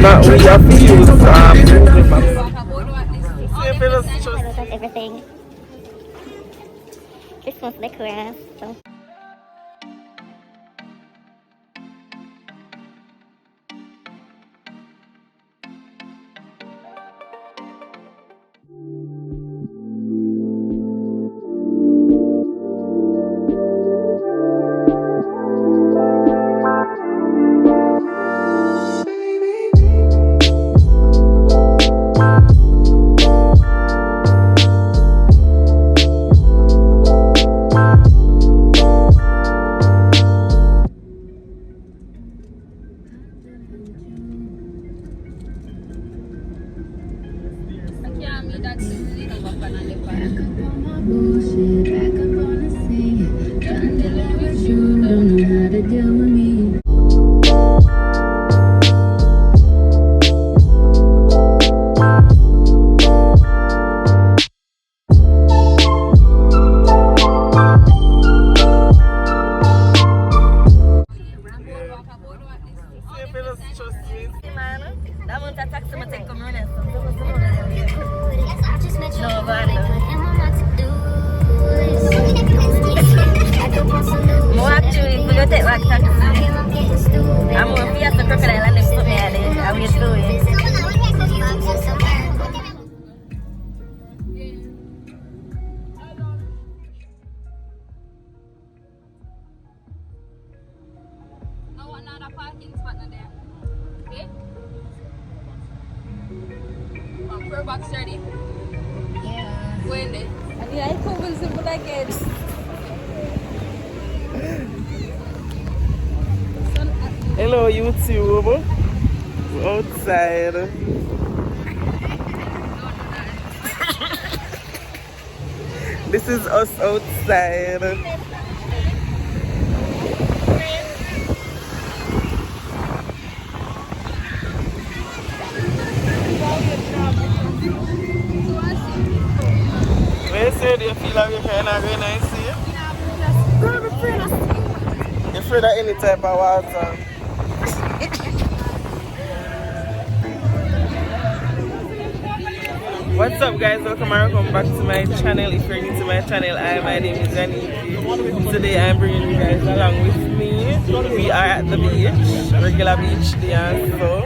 that we have to use moving box. That's everything. Christmas decor, so. Box ready? Yeah. When it? Yeah, I could be simple like it. Hello YouTube. We're outside. This is us outside. Do you feel like you're kind of going nice here? You're afraid of any type of water? What's up guys, welcome back to my channel. If you're new to my channel, my name is Yanieki. Today I'm bringing you guys along with me. We are at the beach, regular beach there, so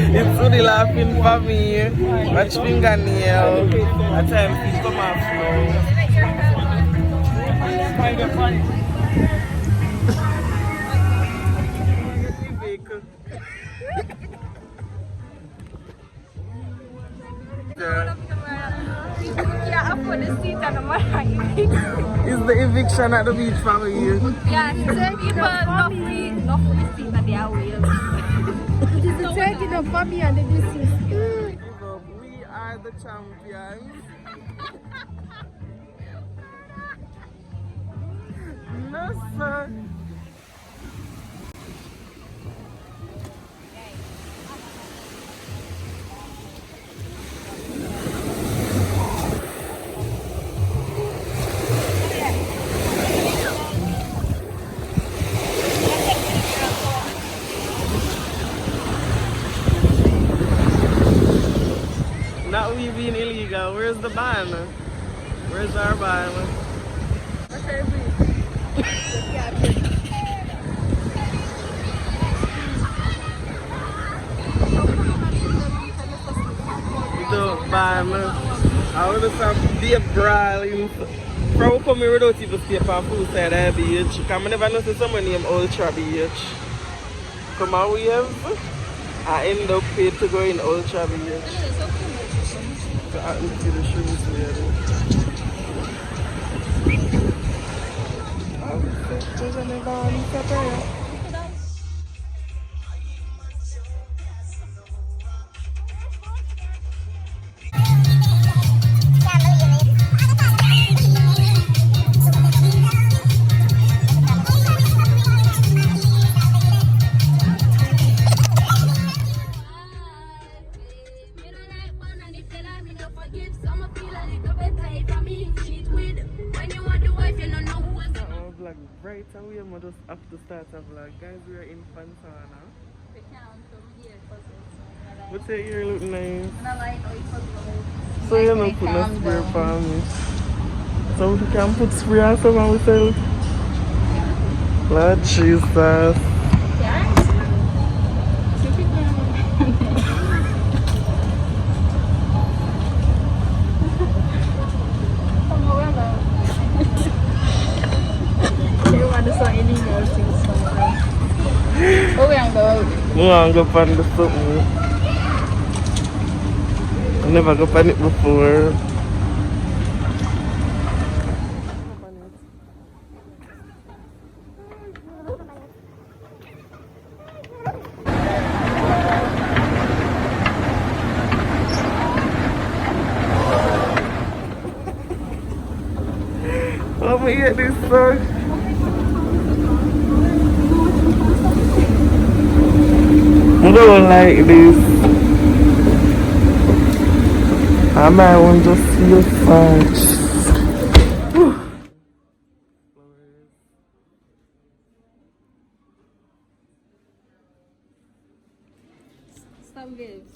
it's really laughing for me. Watch fingernail. At times it come off now. Is the eviction at the beach for you? Yeah, people not free seat at their wheel. It is taking up for me and the distance. We are the champions. No sir. Not we being illegal. Where's the ban? Where's our ban? The ban. I would have be a brawl. Probably come here without even stay on food side of the beach. Because I never know someone named Ultra Beach. Come on, we have. I end up paid to go in Ultra Beach. I can see the shoes there. Right away, I just have to start a vlog. Guys, we are in Fontana. We can't come here puzzles. What's your ear look nice? And I like how you puzzle. So you're not putting a spray for me. So we can put spray on someone with it. Lord Jesus. Oh, we are going. I want to go on the something. I never go on it before. Let me get this song. I don't like this. I might want to see a fight. Stop games.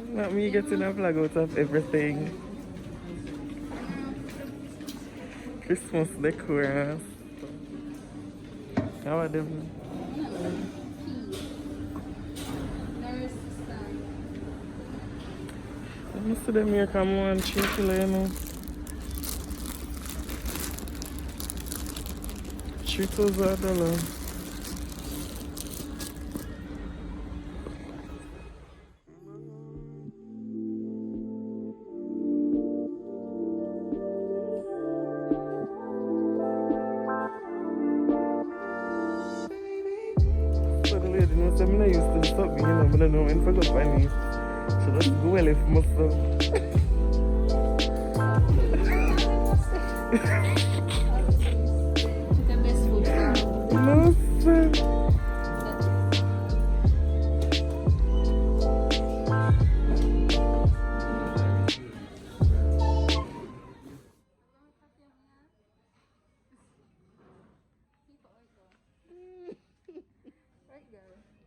Not me getting a flag out of everything. Christmas decor. How are them? Let me see them here come on cheaply, you know. $3,000. So the lady knows I'm not used to something, you know, but I know when I go funny. So let's go well if myself. The best food. No, sir.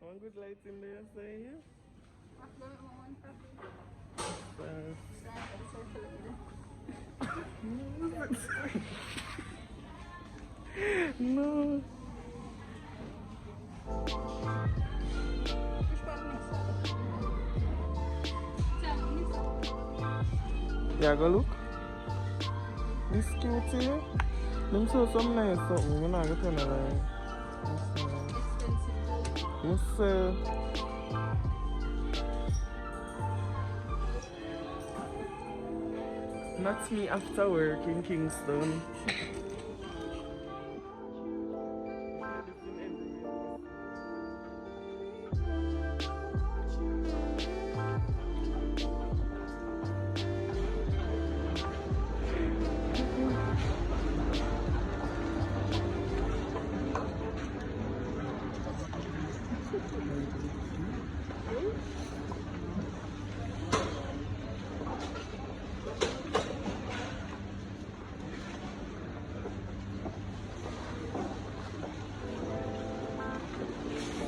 One good light in there, say yeah. No. Yeah, go look. This cute here. Them show some nice something. You're not going to turn around. Yes, sir. That's me after work in Kingston.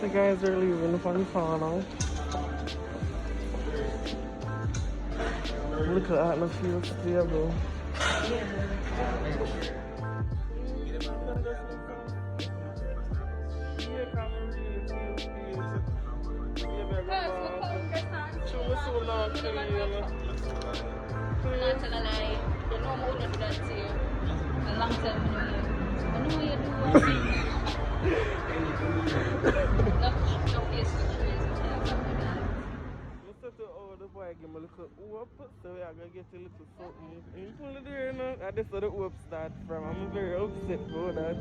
The guys are leaving Fontana. Look at that, the field stable. Give me a little whoop, so we are going to get a little something. And you pull it there, you know, that's where the whoop start from. I'm very upset for that.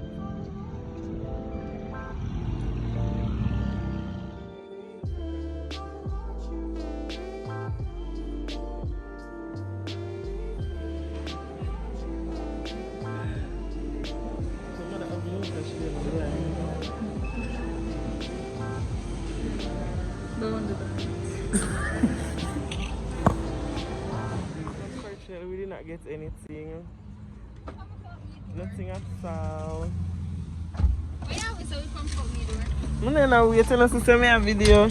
Unfortunately, we did not get anything. Nothing at all. I'm not waiting to see me a video.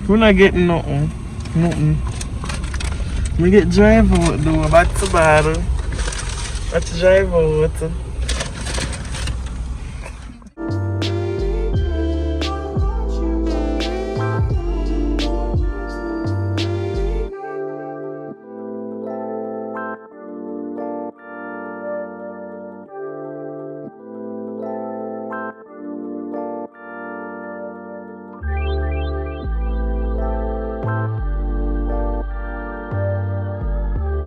We're not getting nothing. Nothing. We get drive out though, back to battle. Let's drive out.